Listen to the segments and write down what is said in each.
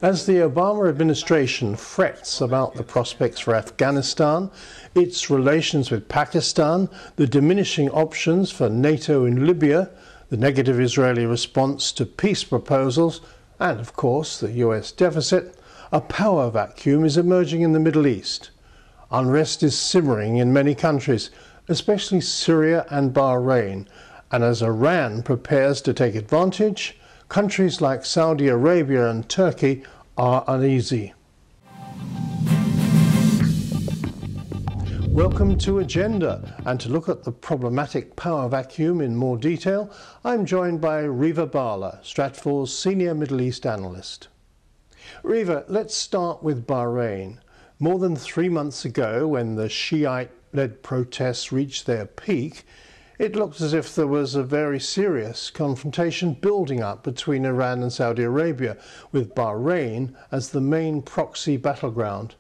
As the Obama administration frets about the prospects for Afghanistan, its relations with Pakistan, the diminishing options for NATO in Libya, the negative Israeli response to peace proposals, and of course the US deficit, a power vacuum is emerging in the Middle East. Unrest is simmering in many countries, especially Syria and Bahrain, and as Iran prepares to take advantage, countries like Saudi Arabia and Turkey are uneasy. Welcome to Agenda, and to look at the problematic power vacuum in more detail, I'm joined by Reva Bhalla, Stratfor's senior Middle East analyst. Reva, let's start with Bahrain. More than 3 months ago, when the Shiite-led protests reached their peak, it looked as if there was a very serious confrontation building up between Iran and Saudi Arabia, with Bahrain as the main proxy battleground.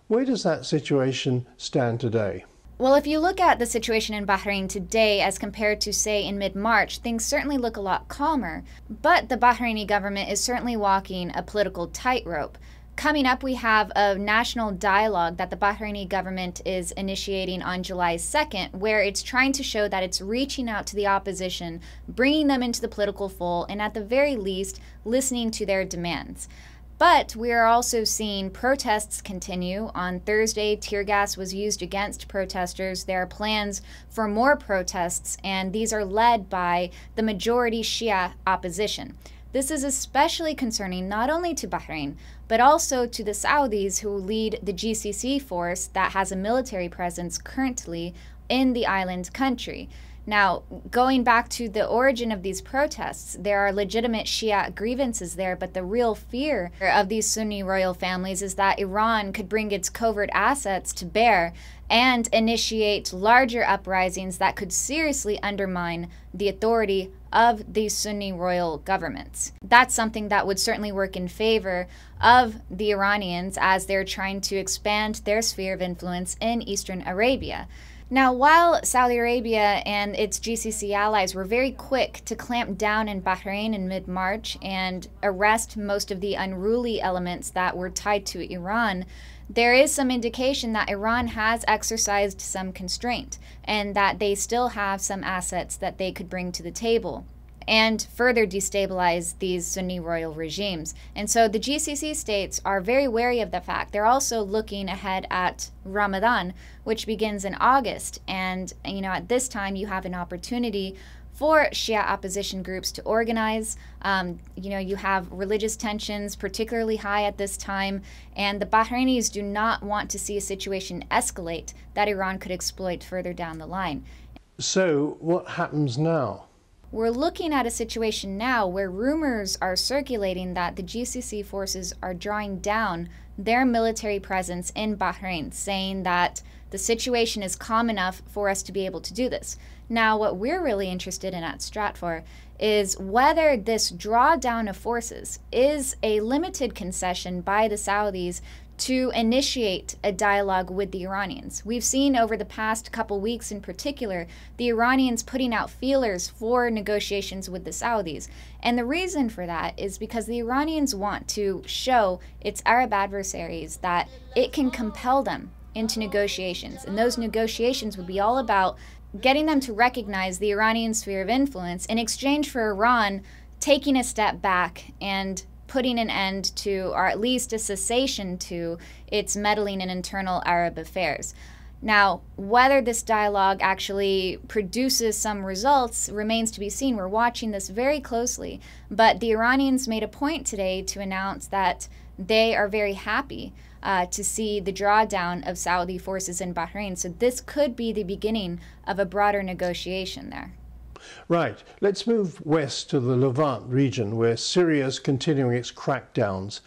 Where does that situation stand today? Well, if you look at the situation in Bahrain today as compared to, say, in mid-March, things certainly look a lot calmer. But the Bahraini government is certainly walking a political tightrope. Coming up, we have a national dialogue that the Bahraini government is initiating on July 2nd, where it's trying to show that it's reaching out to the opposition, bringing them into the political fold, and at the very least, listening to their demands. But we are also seeing protests continue. On Thursday, tear gas was used against protesters. There are plans for more protests, and these are led by the majority Shia opposition. This is especially concerning not only to Bahrain, but also to the Saudis, who lead the GCC force that has a military presence currently in the island country. Now, going back to the origin of these protests, there are legitimate Shia grievances there, but the real fear of these Sunni royal families is that Iran could bring its covert assets to bear and initiate larger uprisings that could seriously undermine the authority of these Sunni royal governments. That's something that would certainly work in favor of the Iranians as they're trying to expand their sphere of influence in Eastern Arabia. Now, while Saudi Arabia and its GCC allies were very quick to clamp down in Bahrain in mid-March and arrest most of the unruly elements that were tied to Iran, there is some indication that Iran has exercised some constraint and that they still have some assets that they could bring to the table and further destabilize these Sunni royal regimes. And so the GCC states are very wary of the fact. They're also looking ahead at Ramadan, which begins in August. And, at this time, you have an opportunity for Shia opposition groups to organize. You have religious tensions particularly high at this time, and the Bahrainis do not want to see a situation escalate that Iran could exploit further down the line. So what happens now? We're looking at a situation now where rumors are circulating that the GCC forces are drawing down their military presence in Bahrain, saying that the situation is calm enough for us to be able to do this. Now, what we're really interested in at Stratfor is whether this drawdown of forces is a limited concession by the Saudis to initiate a dialogue with the Iranians. We've seen over the past couple weeks in particular, the Iranians putting out feelers for negotiations with the Saudis. And the reason for that is because the Iranians want to show its Arab adversaries that it can compel them into negotiations. And those negotiations would be all about getting them to recognize the Iranian sphere of influence in exchange for Iran taking a step back and putting an end to, or at least a cessation to, its meddling in internal Arab affairs. Now, whether this dialogue actually produces some results remains to be seen. We're watching this very closely, but the Iranians made a point today to announce that they are very happy to see the drawdown of Saudi forces in Bahrain. So this could be the beginning of a broader negotiation there. Right. Let's move west to the Levant region, where Syria is continuing its crackdowns.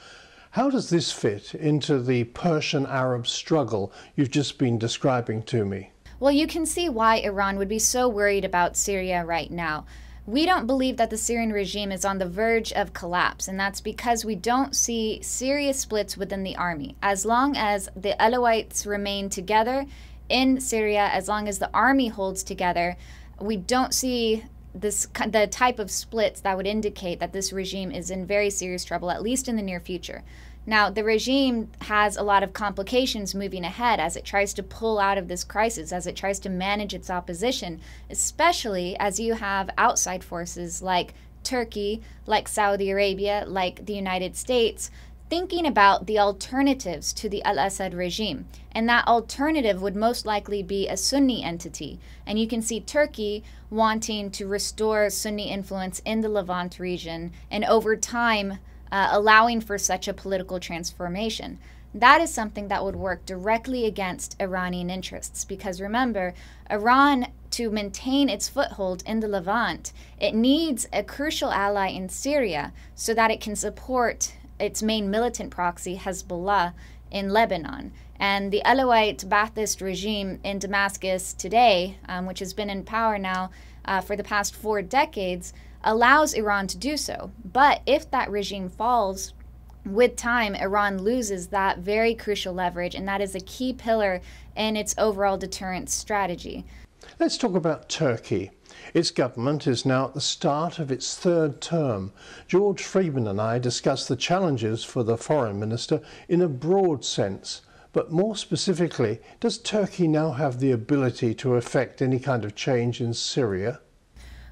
How does this fit into the Persian-Arab struggle you've just been describing to me? Well, you can see why Iran would be so worried about Syria right now. We don't believe that the Syrian regime is on the verge of collapse, and that's because we don't see serious splits within the army. As long as the Alawites remain together in Syria, as long as the army holds together, we don't see the type of splits that would indicate that this regime is in very serious trouble, at least in the near future. Now, the regime has a lot of complications moving ahead as it tries to pull out of this crisis, as it tries to manage its opposition, especially as you have outside forces like Turkey, like Saudi Arabia, like the United States, thinking about the alternatives to the al-Assad regime. And that alternative would most likely be a Sunni entity. And you can see Turkey wanting to restore Sunni influence in the Levant region and over time allowing for such a political transformation. That is something that would work directly against Iranian interests, because remember, Iran, to maintain its foothold in the Levant, it needs a crucial ally in Syria so that it can support its main militant proxy, Hezbollah, in Lebanon. And the Alawite Ba'athist regime in Damascus today, which has been in power now for the past 4 decades, allows Iran to do so. But if that regime falls, with time, Iran loses that very crucial leverage, and that is a key pillar in its overall deterrence strategy. Let's talk about Turkey. Its government is now at the start of its 3rd term. George Friedman and I discussed the challenges for the foreign minister in a broad sense. But more specifically, does Turkey now have the ability to effect any kind of change in Syria?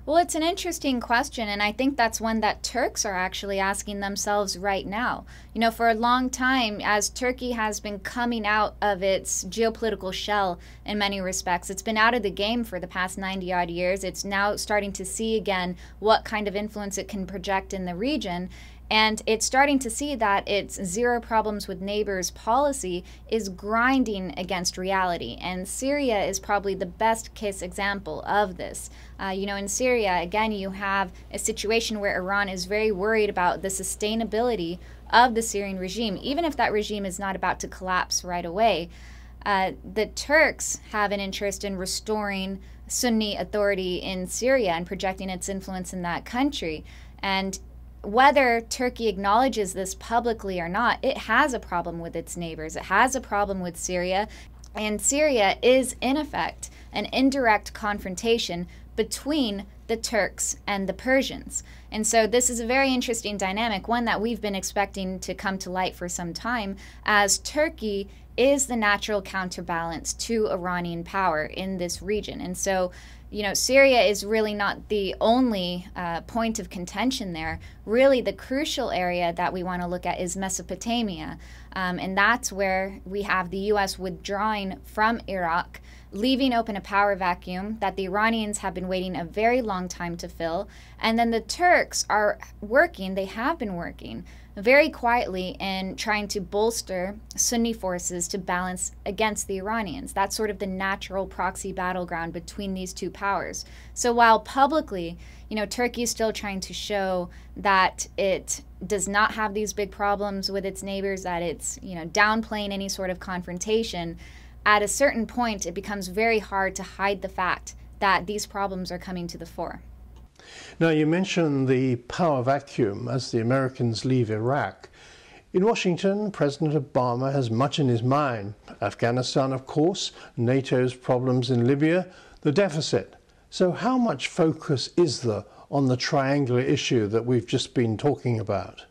Well, it's an interesting question, and I think that's one that Turks are actually asking themselves right now. You know, for a long time, as Turkey has been coming out of its geopolitical shell in many respects, it's been out of the game for the past 90-odd years. It's now starting to see again what kind of influence it can project in the region. And it's starting to see that its zero problems with neighbors policy is grinding against reality. And Syria is probably the best case example of this. You know, in Syria, again, you have a situation where Iran is very worried about the sustainability of the Syrian regime, even if that regime is not about to collapse right away. The Turks have an interest in restoring Sunni authority in Syria and projecting its influence in that country. And whether Turkey acknowledges this publicly or not, it has a problem with its neighbors. It has a problem with Syria. And Syria is, in effect, an indirect confrontation between the Turks and the Persians. And so this is a very interesting dynamic, one that we've been expecting to come to light for some time, as Turkey is the natural counterbalance to Iranian power in this region. And so, you know, Syria is really not the only point of contention there. Really, the crucial area that we want to look at is Mesopotamia. And that's where we have the U.S. withdrawing from Iraq, leaving open a power vacuum that the Iranians have been waiting a very long time to fill. And then the Turks are working, they have been working very quietly in trying to bolster Sunni forces to balance against the Iranians. That's sort of the natural proxy battleground between these two powers. So while publicly, you know, Turkey is still trying to show that it does not have these big problems with its neighbors, that it's, you know, downplaying any sort of confrontation, at a certain point it becomes very hard to hide the fact that these problems are coming to the fore. Now, you mentioned the power vacuum as the Americans leave Iraq. In Washington, President Obama has much in his mind. Afghanistan, of course, NATO's problems in Libya, the deficit. So how much focus is there on the triangular issue that we've just been talking about?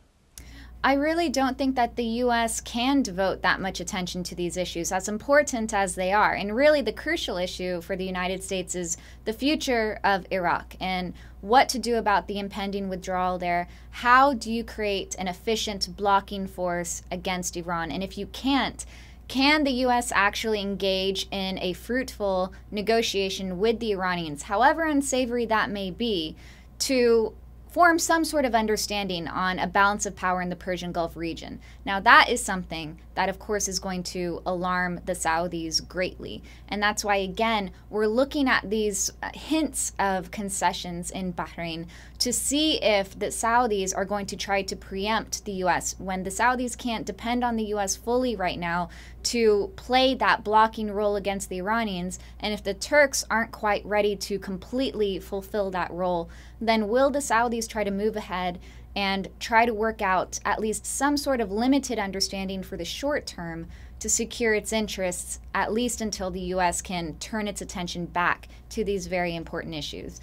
I really don't think that the U.S. can devote that much attention to these issues, as important as they are. And really the crucial issue for the United States is the future of Iraq and what to do about the impending withdrawal there. How do you create an efficient blocking force against Iran? And if you can't, can the U.S. actually engage in a fruitful negotiation with the Iranians, however unsavory that may be, to form some sort of understanding on a balance of power in the Persian Gulf region? Now, that is something that, of course, is going to alarm the Saudis greatly. And that's why, again, we're looking at these hints of concessions in Bahrain to see if the Saudis are going to try to preempt the U.S. when the Saudis can't depend on the U.S. fully right now to play that blocking role against the Iranians. And if the Turks aren't quite ready to completely fulfill that role, then will the Saudis try to move ahead and try to work out at least some sort of limited understanding for the short term to secure its interests, at least until the U.S. can turn its attention back to these very important issues?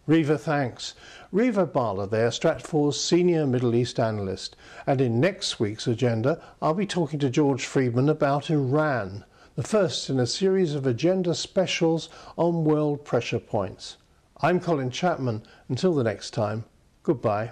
Reva, thanks. Reva Bhalla there, Stratfor's senior Middle East analyst. And in next week's agenda, I'll be talking to George Friedman about Iran, the first in a series of agenda specials on world pressure points. I'm Colin Chapman. Until the next time, goodbye.